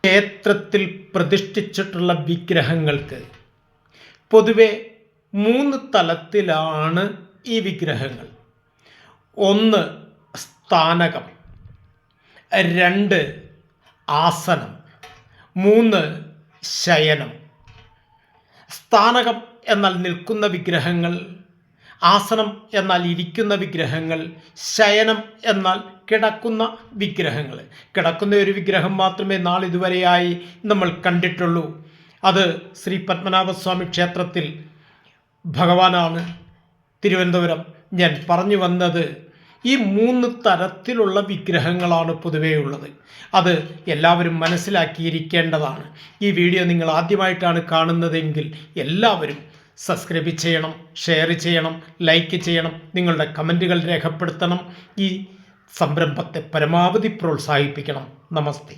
ക്ഷേത്രത്തിൽ പ്രതിഷ്ഠിച്ചിട്ടുള്ള വിഗ്രഹങ്ങൾക്ക് പൊതുവെ 3 തലത്തിലാണ് ഈ വിഗ്രഹങ്ങൾ. 1 സ്ഥാനകം, 2 ആസനം, 3 ശയനം. സ്ഥാനകം എന്നാൽ നിൽക്കുന്ന വിഗ്രഹങ്ങൾ, ആസനം എന്നാൽ ഇരിക്കുന്ന വിഗ്രഹങ്ങൾ, ശയനം എന്നാൽ കിടക്കുന്ന വിഗ്രഹങ്ങൾ. കിടക്കുന്ന ഒരു വിഗ്രഹം മാത്രമേ നാളിതുവരെയായി നമ്മൾ കണ്ടിട്ടുള്ളൂ. അത് ശ്രീ പത്മനാഭസ്വാമി ക്ഷേത്രത്തിൽ ഭഗവാനാണ്. തിരുവനന്തപുരം. ഞാൻ പറഞ്ഞു വന്നത് ഈ 3 തരത്തിലുള്ള വിഗ്രഹങ്ങളാണ് പൊതുവേ ഉള്ളത്. അത് എല്ലാവരും മനസ്സിലാക്കിയിരിക്കേണ്ടതാണ്. ഈ വീഡിയോ നിങ്ങൾ ആദ്യമായിട്ടാണ് കാണുന്നതെങ്കിൽ എല്ലാവരും സബ്സ്ക്രൈബ് ചെയ്യണം, ഷെയർ ചെയ്യണം, ലൈക്ക് ചെയ്യണം, നിങ്ങളുടെ കമൻറ്റുകൾ രേഖപ്പെടുത്തണം. ഈ സംരംഭത്തെ പരമാവധി പ്രോത്സാഹിപ്പിക്കണം. നമസ്തേ.